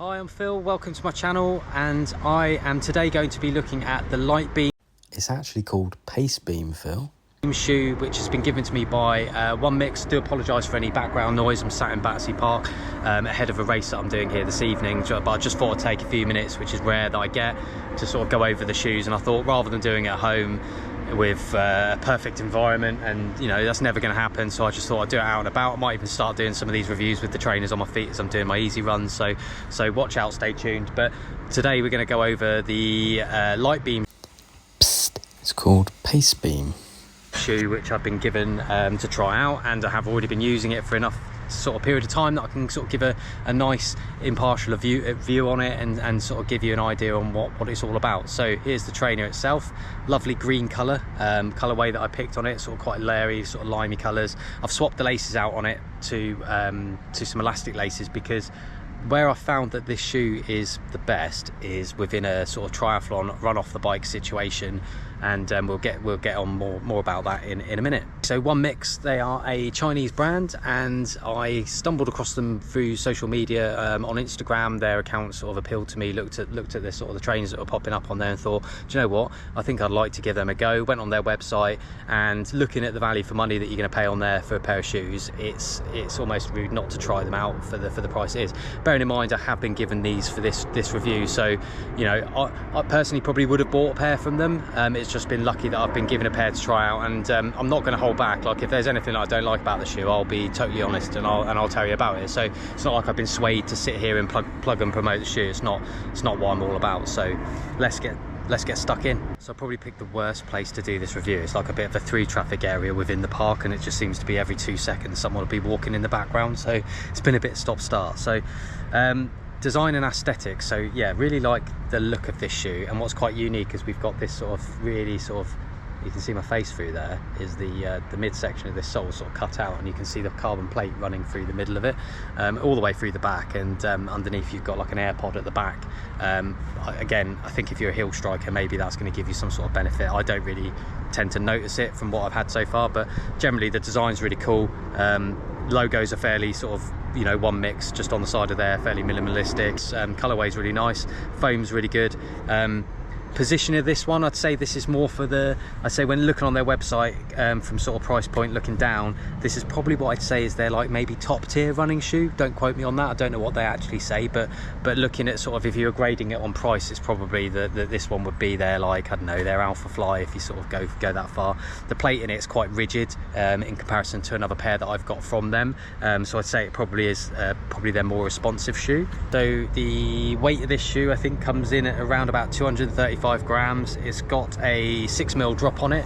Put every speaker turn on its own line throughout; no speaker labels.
Hi, I'm Phil, welcome to my channel, and I am today going to be looking at the Light Beam.
It's actually called Pace Beam, Phil.
Shoe, which has been given to me by Onemix. Do apologise for any background noise. I'm sat in Battersea Park ahead of a race that I'm doing here this evening, but I just thought I'd take a few minutes, which is rare that I get, to sort of go over the shoes. And I thought, rather than doing it at home with a perfect environment, and you know that's never going to happen, so I just thought I'd do it out and about. I might even start doing some of these reviews with the trainers on my feet as I'm doing my easy runs, so watch out, stay tuned. But today we're going to go over the Light Beam.
Psst, it's called Pace Beam
Shoe, which I've been given to try out, and I have already been using it for enough sort of period of time that I can sort of give a nice impartial view on it, and sort of give you an idea on what it's all about. So here's the trainer itself. Lovely green colour, colourway that I picked on it, sort of quite leery, sort of limey colours. I've swapped the laces out on it to some elastic laces, because where I found that this shoe is the best is within a sort of triathlon run off the bike situation, and we'll get on more about that in a minute. So Onemix, they are a Chinese brand, and I stumbled across them through social media on Instagram. Their account sort of appealed to me. Looked at the sort of the trainers that were popping up on there, and thought, do you know what, I think I'd like to give them a go. Went on their website, and looking at the value for money that you're going to pay on there for a pair of shoes, it's almost rude not to try them out for the price it is. Bearing in mind I have been given these for this review, so you know I personally probably would have bought a pair from them. It's just been lucky that I've been given a pair to try out, and I'm not going to hold back. Like, if there's anything that I don't like about the shoe, I'll be totally honest, and I'll tell you about it. So it's not like I've been swayed to sit here and plug and promote the shoe. It's not what I'm all about. So let's get stuck in. So I probably picked the worst place to do this review. It's like a bit of a through traffic area within the park, and it just seems to be every 2 seconds someone will be walking in the background, so it's been a bit stop start. So design and aesthetics. So yeah, really like the look of this shoe, and what's quite unique is we've got this sort of really you can see my face through there, is the midsection of this sole sort of cut out, and you can see the carbon plate running through the middle of it, all the way through the back, and underneath you've got like an air pod at the back. Again, I think if you're a heel striker, maybe that's going to give you some sort of benefit. I don't really tend to notice it from what I've had so far, but generally the design's really cool. Logos are fairly sort of, you know, Onemix just on the side of there, fairly minimalistic. Colorway's really nice, foam's really good. Position of this one, I'd say this is more for I'd say when looking on their website, from sort of price point looking down, this is probably what I'd say is their like maybe top tier running shoe. Don't quote me on that, I don't know what they actually say, but looking at sort of, if you're grading it on price, it's probably this one would be their, like, I don't know, their Alpha Fly, if you sort of go that far. The plate in it's quite rigid in comparison to another pair that I've got from them, so I'd say it probably is probably their more responsive shoe. So the weight of this shoe I think comes in at around about 235 grams. It's got a 6mm drop on it,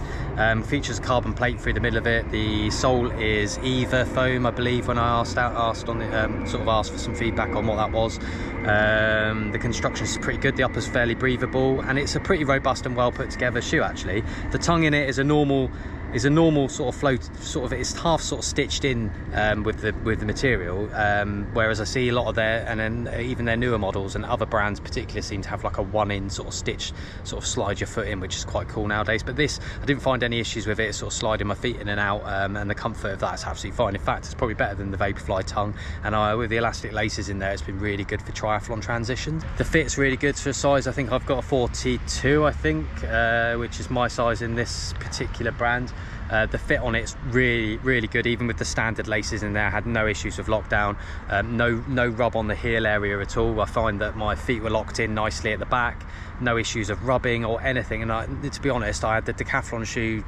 features a carbon plate through the middle of it. The sole is EVA Foam, I believe, when I asked on the sort of asked for some feedback on what that was. The construction is pretty good, the upper's fairly breathable, and it's a pretty robust and well put together shoe actually. The tongue in it is a normal sort of float, sort of, it's half sort of stitched in with the material, whereas I see a lot of and then even their newer models and other brands particularly seem to have like a one-in sort of stitch, sort of slide your foot in, which is quite cool nowadays. But this, I didn't find any issues with it, sort of sliding my feet in and out, and the comfort of that's absolutely fine. In fact, it's probably better than the Vaporfly tongue, and with the elastic laces in there, it's been really good for triathlon transitions. The fit's really good for size. I think I've got a 42, I think, which is my size in this particular brand. The fit on it's really good, even with the standard laces in there. I had no issues with lockdown, no rub on the heel area at all. I find that my feet were locked in nicely at the back, no issues of rubbing or anything. And to be honest, I had the Decathlon shoe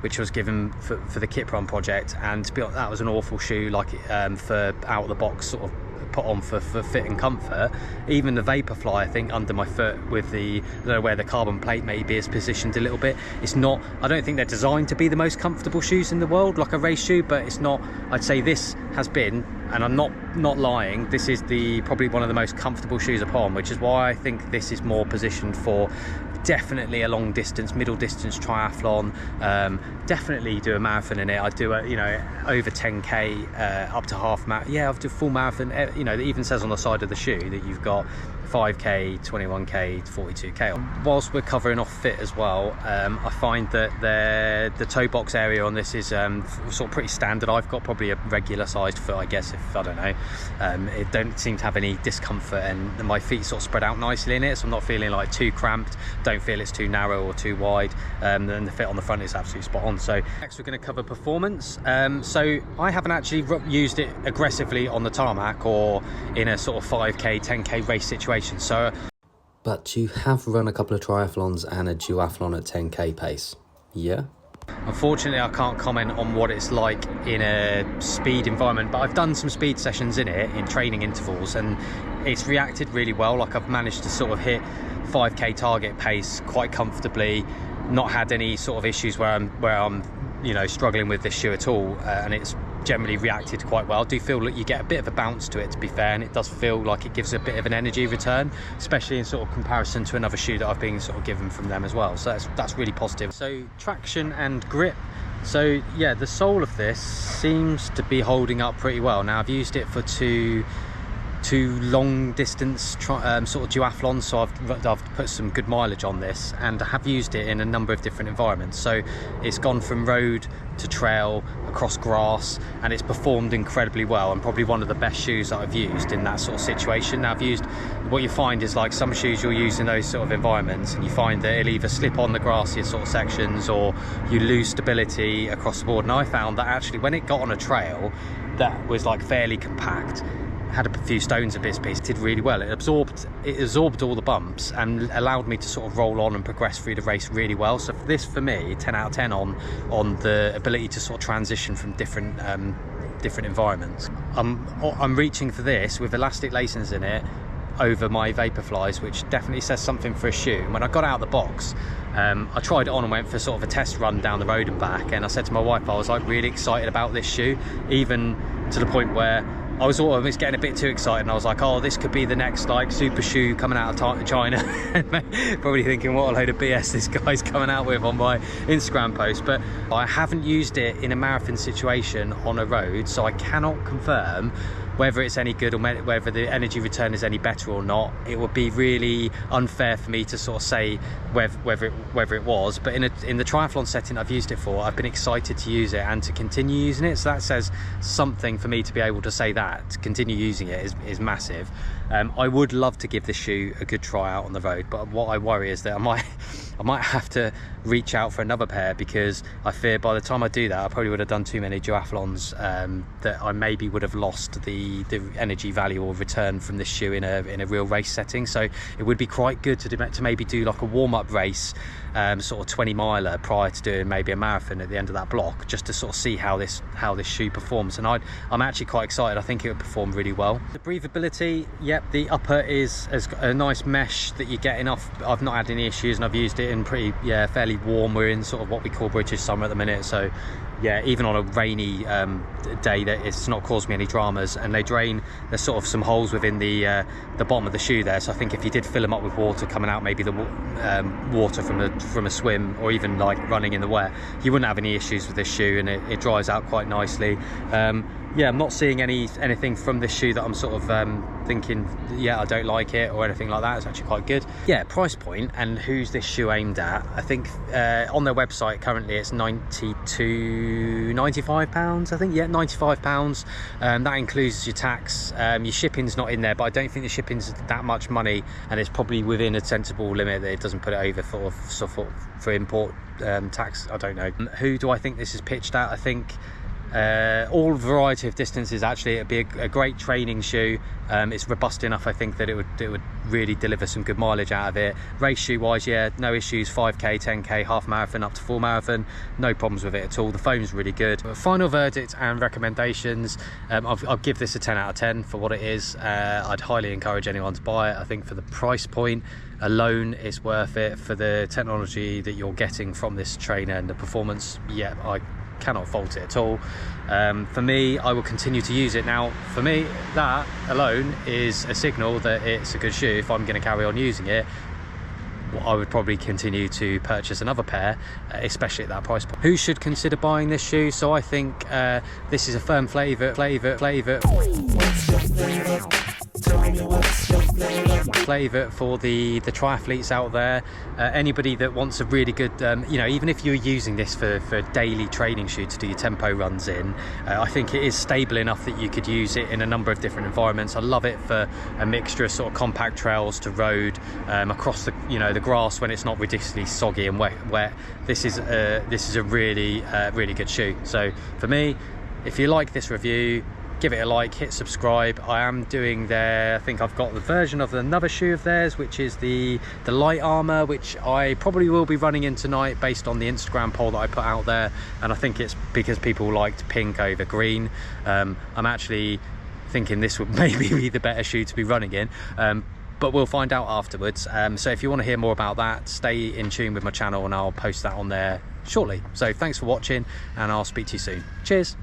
which was given for the kit run project, and to be honest, that was an awful shoe, like for out of the box sort of put on for fit and comfort. Even the Vaporfly, I think, under my foot with I don't know where the carbon plate maybe is positioned a little bit, it's not, I don't think they're designed to be the most comfortable shoes in the world, like a race shoe, but it's not. I'd say this has been, and I'm not lying, this is probably one of the most comfortable shoes upon, which is why I think this is more positioned for definitely a long distance, middle distance triathlon. Definitely do a marathon in it. I do over 10k, up to half marathon. Yeah, I've done full marathon. You know, it even says on the side of the shoe that you've got 5k, 21k, 42k. Whilst we're covering off fit as well, I find that the toe box area on this is sort of pretty standard. I've got probably a regular sized foot, I guess, if I don't know, it don't seem to have any discomfort, and my feet sort of spread out nicely in it, so I'm not feeling like too cramped, don't feel it's too narrow or too wide, and the fit on the front is absolutely spot on. So next we're going to cover performance. So I haven't actually used it aggressively on the tarmac or in a sort of 5k 10k race situation, so
But you have run a couple of triathlons and a duathlon at 10k pace, yeah?
unfortunately I can't comment on what it's like in a speed environment, but I've done some speed sessions in it in training intervals, and it's reacted really well. Like, I've managed to sort of hit 5k target pace quite comfortably, not had any sort of issues where I'm you know, struggling with this shoe at all, and it's generally reacted quite well. I do feel that you get a bit of a bounce to it, to be fair, and it does feel like it gives a bit of an energy return, especially in sort of comparison to another shoe that I've been sort of given from them as well. So that's really positive. So traction and grip. So yeah, the sole of this seems to be holding up pretty well. Now, I've used it for two long distance sort of duathlons, so I've put some good mileage on this, and I have used it in a number of different environments. So it's gone from road to trail, across grass, and it's performed incredibly well, and probably one of the best shoes that I've used in that sort of situation. Now, what you find is, like, some shoes you'll use in those sort of environments, and you find that it'll either slip on the grassy sort of sections, or you lose stability across the board. And I found that actually when it got on a trail that was like fairly compact, had a few stones and bits and pieces, did really well. It absorbed all the bumps and allowed me to sort of roll on and progress through the race really well. So for me, 10 out of 10 on the ability to sort of transition from different environments. I'm reaching for this with elastic lacings in it over my Vaporflies, which definitely says something for a shoe. And when I got out of the box, I tried it on and went for sort of a test run down the road and back, and I said to my wife I was like really excited about this shoe, even to the point where I was almost getting a bit too excited, and I was like, oh, this could be the next like super shoe coming out of China. Probably thinking, what a load of BS this guy's coming out with on my Instagram post. But I haven't used it in a marathon situation on a road, so I cannot confirm whether it's any good or whether the energy return is any better or not. It would be really unfair for me to sort of say whether it was. But in the triathlon setting I've used it for, I've been excited to use it and to continue using it. So that says something for me to be able to say that. To continue using it is massive. I would love to give this shoe a good try out on the road, but what I worry is that I might have to reach out for another pair, because I fear by the time I do that I probably would have done too many duathlons, that I maybe would have lost the energy value or return from this shoe in a real race setting. So it would be quite good to maybe do like a warm-up race, sort of 20 miler prior to doing maybe a marathon at the end of that block, just to sort of see how this shoe performs. And I'm actually quite excited. I think it would perform really well. The breathability, yep, the upper has got a nice mesh that you're getting off. I've not had any issues, and I've used it in fairly warm. We're in sort of what we call British summer at the minute, so yeah, even on a rainy day, that it's not caused me any dramas. And there's sort of some holes within the bottom of the shoe there, so I think if you did fill them up with water coming out, maybe the water from a swim, or even like running in the wet, you wouldn't have any issues with this shoe, and it dries out quite nicely. Yeah, I'm not seeing anything from this shoe that I'm sort of thinking, yeah, I don't like it or anything like that. It's actually quite good. Yeah, price point and who's this shoe aimed at. I think on their website currently it's £95, I think. Yeah, £95. That includes your tax. Your shipping's not in there, but I don't think the shipping's that much money, and it's probably within a sensible limit that it doesn't put it over for import tax. I don't know. Who do I think this is pitched at? I think all variety of distances. Actually, it'd be a great training shoe. It's robust enough, I think, that it would really deliver some good mileage out of it. Race shoe wise, yeah, no issues. 5k, 10k, half marathon up to full marathon, no problems with it at all. The foam's really good. Final verdict and recommendations, I'll give this a 10 out of 10 for what it is. I'd highly encourage anyone to buy it. I think for the price point alone, it's worth it. For the technology that you're getting from this trainer and the performance, yeah, I cannot fault it at all. For me, I will continue to use it. Now, for me, that alone is a signal that it's a good shoe. If I'm going to carry on using it, I would probably continue to purchase another pair, especially at that price point. Who should consider buying this shoe? So I think this is a firm flavor. flavour for the triathletes out there. Anybody that wants a really good, you know, even if you're using this for daily training shoe to do your tempo runs in, I think it is stable enough that you could use it in a number of different environments. I love it for a mixture of sort of compact trails to road, across the, you know, the grass when it's not ridiculously soggy and wet. This is a really really good shoe. So for me, if you like this review, give it a like, hit subscribe. I am doing I think I've got the version of another shoe of theirs, which is the light armor, which I probably will be running in tonight based on the Instagram poll that I put out there, and I think it's because people liked pink over green. I'm actually thinking this would maybe be the better shoe to be running in, but we'll find out afterwards. So if you want to hear more about that, stay in tune with my channel and I'll post that on there shortly. So thanks for watching, and I'll speak to you soon. Cheers.